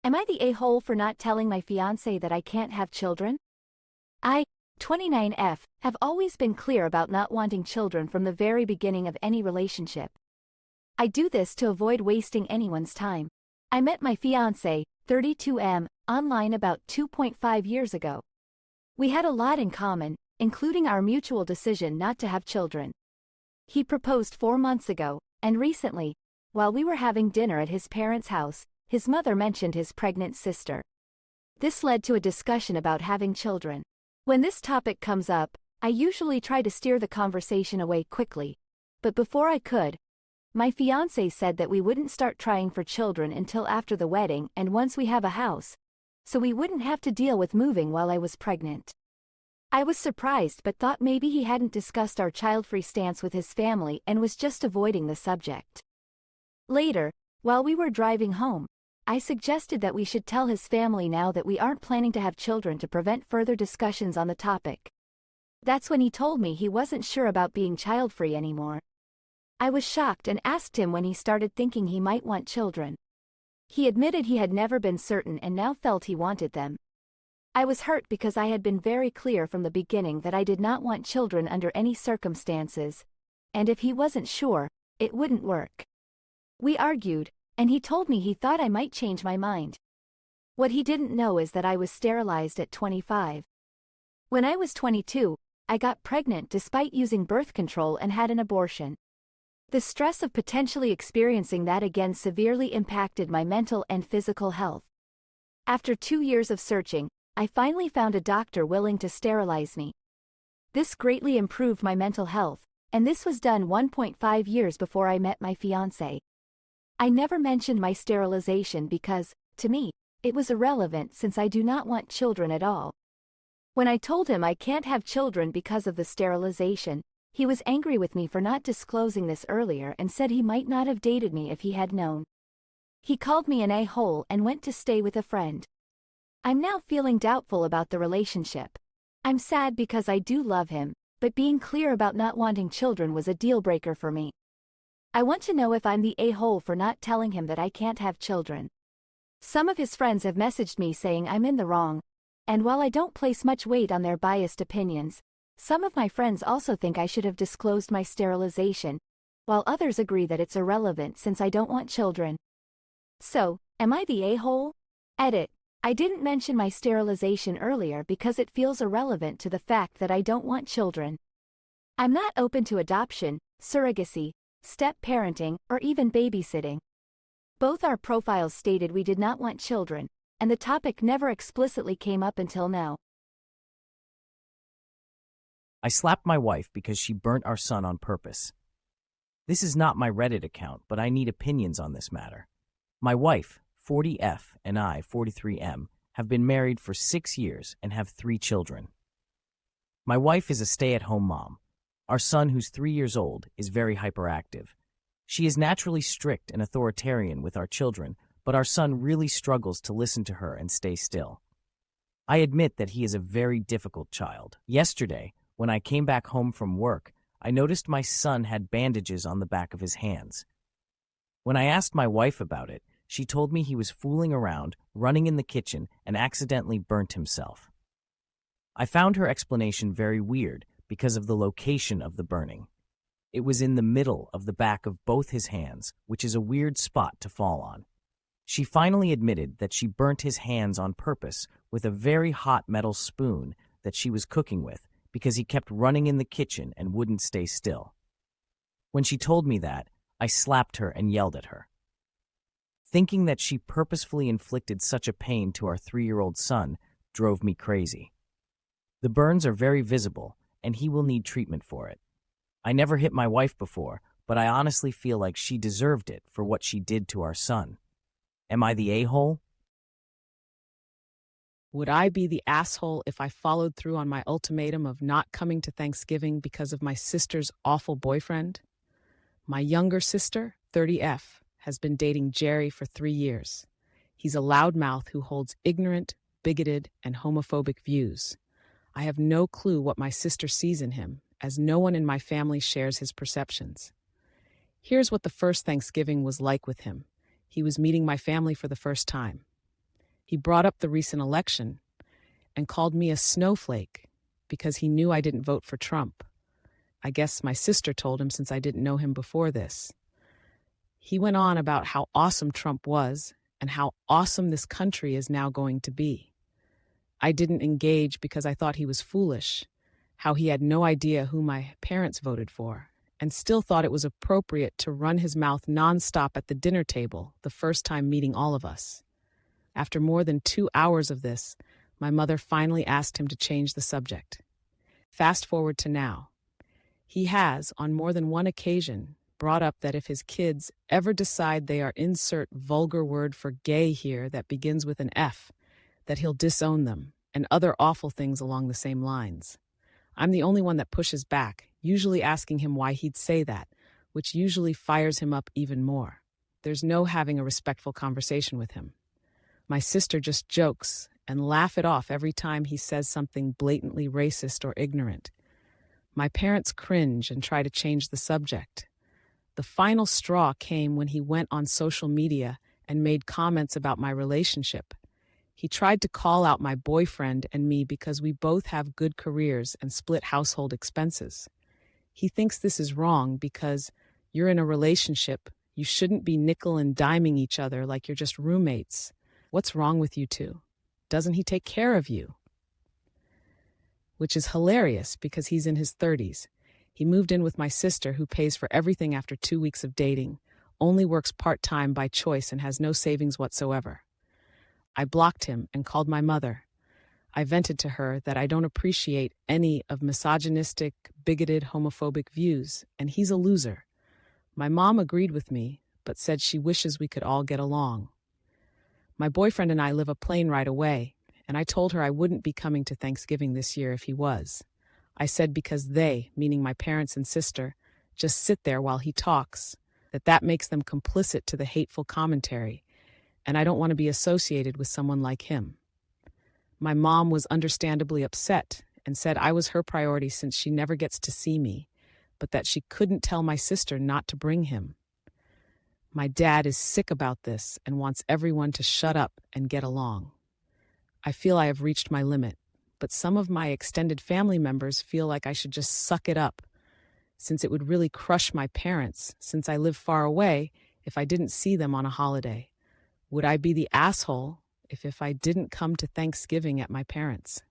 Am I the a-hole for not telling my fiancé that I can't have children? I, 29F, have always been clear about not wanting children from the very beginning of any relationship. I do this to avoid wasting anyone's time. I met my fiancé, 32M, online about 2.5 years ago. We had a lot in common, including our mutual decision not to have children. He proposed 4 months ago, and recently, while we were having dinner at his parents' house, his mother mentioned his pregnant sister. This led to a discussion about having children. When this topic comes up, I usually try to steer the conversation away quickly. But before I could, my fiancé said that we wouldn't start trying for children until after the wedding and once we have a house, so we wouldn't have to deal with moving while I was pregnant. I was surprised but thought maybe he hadn't discussed our child-free stance with his family and was just avoiding the subject. Later, while we were driving home, I suggested that we should tell his family now that we aren't planning to have children to prevent further discussions on the topic. That's when he told me he wasn't sure about being child-free anymore. I was shocked and asked him when he started thinking he might want children. He admitted he had never been certain and now felt he wanted them. I was hurt because I had been very clear from the beginning that I did not want children under any circumstances, and if he wasn't sure, it wouldn't work. We argued, and he told me he thought I might change my mind. What he didn't know is that I was sterilized at 25. When I was 22, I got pregnant despite using birth control and had an abortion. The stress of potentially experiencing that again severely impacted my mental and physical health. After 2 years of searching, I finally found a doctor willing to sterilize me. This greatly improved my mental health, and this was done 1.5 years before I met my fiancé. I never mentioned my sterilization because, to me, it was irrelevant since I do not want children at all. When I told him I can't have children because of the sterilization, he was angry with me for not disclosing this earlier and said he might not have dated me if he had known. He called me an a-hole and went to stay with a friend. I'm now feeling doubtful about the relationship. I'm sad because I do love him, but being clear about not wanting children was a deal breaker for me. I want to know if I'm the a-hole for not telling him that I can't have children. Some of his friends have messaged me saying I'm in the wrong, and while I don't place much weight on their biased opinions, some of my friends also think I should have disclosed my sterilization, while others agree that it's irrelevant since I don't want children. So, am I the a-hole? Edit. I didn't mention my sterilization earlier because it feels irrelevant to the fact that I don't want children. I'm not open to adoption, surrogacy, step-parenting, or even babysitting. Both our profiles stated we did not want children, and the topic never explicitly came up until now. I slapped my wife because she burnt our son on purpose. This is not my Reddit account, but I need opinions on this matter. My wife, 40F, and I, 43M, have been married for 6 years and have 3 children. My wife is a stay-at-home mom. Our son, who's 3 years old, is very hyperactive. She is naturally strict and authoritarian with our children, but our son really struggles to listen to her and stay still. I admit that he is a very difficult child. Yesterday, when I came back home from work, I noticed my son had bandages on the back of his hands. When I asked my wife about it, she told me he was fooling around, running in the kitchen, and accidentally burnt himself. I found her explanation very weird because of the location of the burning. It was in the middle of the back of both his hands, which is a weird spot to fall on. She finally admitted that she burnt his hands on purpose with a very hot metal spoon that she was cooking with, because he kept running in the kitchen and wouldn't stay still. When she told me that, I slapped her and yelled at her. Thinking that she purposefully inflicted such a pain to our 3-year-old son drove me crazy. The burns are very visible, and he will need treatment for it. I never hit my wife before, but I honestly feel like she deserved it for what she did to our son. Am I the a-hole? Would I be the asshole if I followed through on my ultimatum of not coming to Thanksgiving because of my sister's awful boyfriend? My younger sister, 30F, has been dating Jerry for 3 years. He's a loudmouth who holds ignorant, bigoted, and homophobic views. I have no clue what my sister sees in him, as no one in my family shares his perceptions. Here's what the first Thanksgiving was like with him. He was meeting my family for the first time. He brought up the recent election and called me a snowflake because he knew I didn't vote for Trump. I guess my sister told him since I didn't know him before this. He went on about how awesome Trump was and how awesome this country is now going to be. I didn't engage because I thought he was foolish, how he had no idea who my parents voted for, and still thought it was appropriate to run his mouth nonstop at the dinner table the first time meeting all of us. After more than 2 hours of this, my mother finally asked him to change the subject. Fast forward to now. He has, on more than one occasion, brought up that if his kids ever decide they are insert vulgar word for gay here that begins with an F, that he'll disown them, and other awful things along the same lines. I'm the only one that pushes back, usually asking him why he'd say that, which usually fires him up even more. There's no having a respectful conversation with him. My sister just jokes and laugh it off every time he says something blatantly racist or ignorant. My parents cringe and try to change the subject. The final straw came when he went on social media and made comments about my relationship. He tried to call out my boyfriend and me because we both have good careers and split household expenses. He thinks this is wrong because you're in a relationship, you shouldn't be nickel and diming each other like you're just roommates. What's wrong with you two? Doesn't he take care of you? Which is hilarious because he's in his 30s. He moved in with my sister, who pays for everything after 2 weeks of dating, only works part-time by choice and has no savings whatsoever. I blocked him and called my mother. I vented to her that I don't appreciate any of misogynistic, bigoted, homophobic views, and he's a loser. My mom agreed with me, but said she wishes we could all get along. My boyfriend and I live a plane ride away, and I told her I wouldn't be coming to Thanksgiving this year if he was. I said because they, meaning my parents and sister, just sit there while he talks, that makes them complicit to the hateful commentary, and I don't want to be associated with someone like him. My mom was understandably upset and said I was her priority since she never gets to see me, but that she couldn't tell my sister not to bring him. My dad is sick about this and wants everyone to shut up and get along. I feel I have reached my limit, but some of my extended family members feel like I should just suck it up, since it would really crush my parents, since I live far away, if I didn't see them on a holiday. Would I be the asshole if I didn't come to Thanksgiving at my parents'?